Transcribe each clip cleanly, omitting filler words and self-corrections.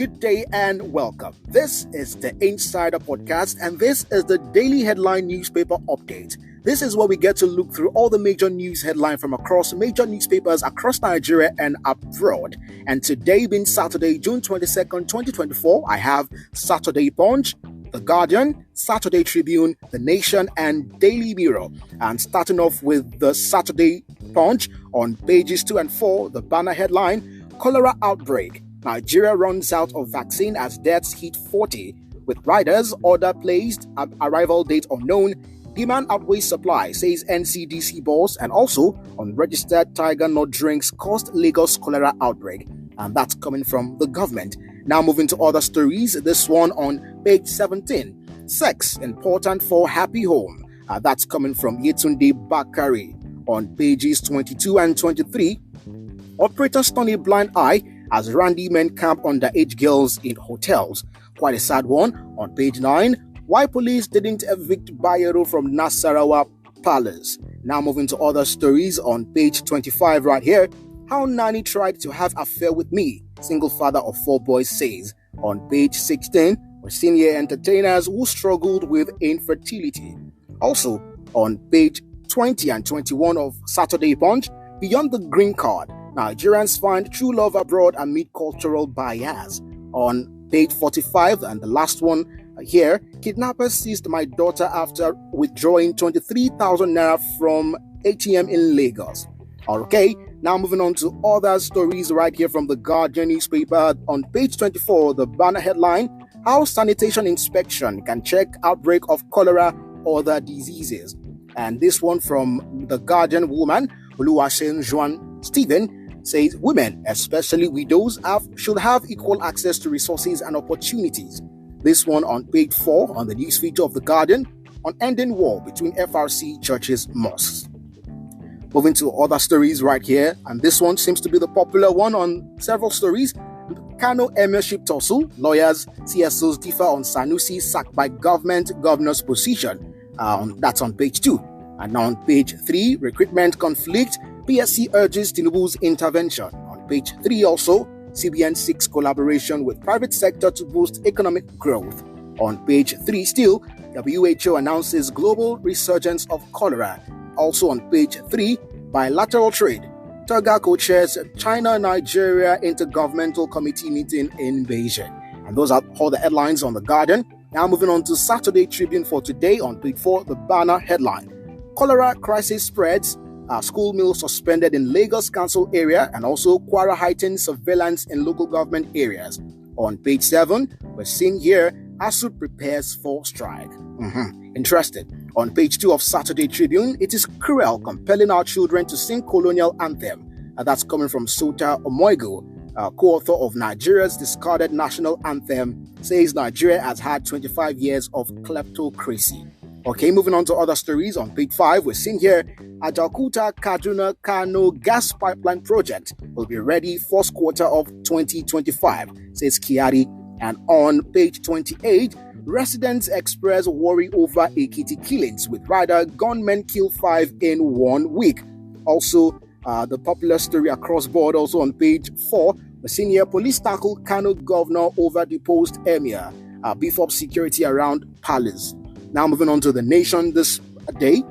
good day and welcome. This is the Insider Podcast and this is the daily headline newspaper update. This is where we get to look through all the major news headlines from across major newspapers across Nigeria and abroad. And today being Saturday, June 22nd, 2024, I have Saturday Punch, The Guardian, Saturday Tribune, The Nation, and Daily Mirror. And starting off with the Saturday Punch on pages 2 and 4, the banner headline, Cholera Outbreak. Nigeria runs out of vaccine as deaths hit 40. With riders, order placed, arrival date unknown. Demand outweighs supply, says NCDC boss. And also, unregistered tiger nut drinks caused Lagos cholera outbreak. And that's coming from the government. Now moving to other stories. This one on page 17. Sex important for happy home. That's coming from Yetunde Bakari. On pages 22 and 23. Operator stun a blind eye as Randy men camp underage girls in hotels. Quite a sad one. On page 9, why police didn't evict Bayero from Nasarawa Palace. Now moving to other stories on page 25 right here. How Nani tried to have affair with me, single father of 4 boys says. On page 16, were senior entertainers who struggled with infertility. Also, on page 20 and 21 of Saturday Punch, beyond the green card, Nigerians find true love abroad amid cultural bias. On page 45, and the last one here, kidnappers seized my daughter after withdrawing 23,000 naira from ATM in Lagos. Okay, now moving on to other stories right here from the Guardian newspaper. On page 24, the banner headline, how sanitation inspection can check outbreak of cholera or other diseases. And this one from the Guardian woman, Oluwaseun Juan Stephen, says women, especially widows, should have equal access to resources and opportunities. This one on page 4 on the news feature of The Guardian on ending war between FRC, churches, mosques. Moving to other stories right here, and this one seems to be the popular one on several stories. Kano Emirship tussle, lawyers, CSOs differ on Sanusi sacked by governor's position. That's on page 2. And now on page 3, recruitment conflict, PSC urges Tinubu's intervention. On page 3 also, CBN seeks collaboration with private sector to boost economic growth. On page 3 still, WHO announces global resurgence of cholera. Also on page 3, bilateral trade. Toga co-chairs China-Nigeria Intergovernmental Committee meeting in Beijing. And those are all the headlines on The Guardian. Now moving on to Saturday Tribune for today on page 4, the banner headline. Cholera crisis spreads. School meals suspended in Lagos Council area, and also Kwara heightens surveillance in local government areas. On page 7, we're seeing here ASUU prepares for strike. Interested. On page 2 of Saturday Tribune, it is cruel compelling our children to sing colonial anthem. And that's coming from Sota Omoigo, co-author of Nigeria's discarded national anthem, says Nigeria has had 25 years of kleptocracy. Okay, moving on to other stories. On page 5, we're seeing here Ajaokuta Kaduna Kano gas pipeline project will be ready first quarter of 2025, says Kiari. And on page 28, residents express worry over Ekiti killings with rider gunmen kill 5 in 1 week. Also, the popular story across board also on page 4, the senior police tackle Kano governor over deposed emir, beef up security around palace. Now moving on to The Nation this day,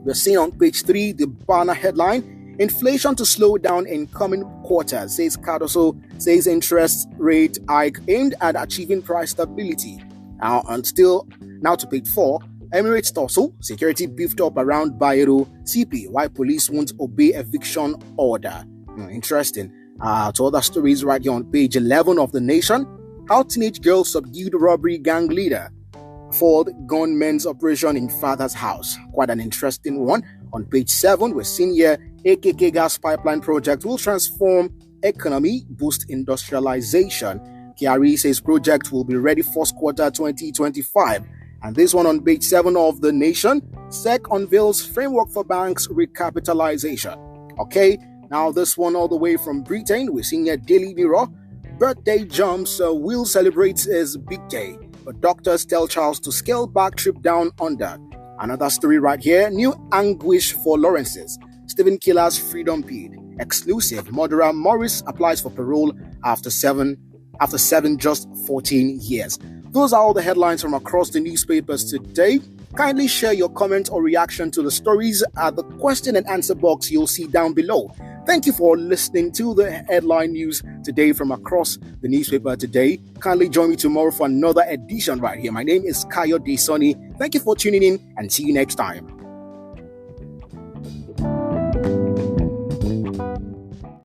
we're seeing on page 3 the banner headline, inflation to slow down in coming quarters, says Cardoso, says interest rate hike aimed at achieving price stability. Now to page 4, Emirates tussle, security beefed up around Bayero CP, why police won't obey eviction order. Interesting. To other stories right here on page 11 of The Nation, how teenage girl subdued robbery gang leader. For the gunmen's operation in father's house. Quite an interesting one. On page 7, we're seeing here AKK gas pipeline project will transform economy, boost industrialization. Kiari says project will be ready first quarter 2025. And this one on page 7 of The Nation, SEC unveils framework for banks recapitalization. Okay, now this one all the way from Britain, we're seeing here Daily Mirror. Birthday jumps, Will celebrates his big day. But doctors tell Charles to scale back trip down under. Another story right here, new anguish for Lawrence's. Stephen Killer's freedom bid. Exclusive, murderer Morris applies for parole after 7 after serving just 14 years. Those are all the headlines from across the newspapers today. Kindly share your comment or reaction to the stories at the question and answer box you'll see down below. Thank you for listening to the headline news today from across the newspaper today. Kindly join me tomorrow for another edition right here. My name is Kayo Desoni. Thank you for tuning in and see you next time.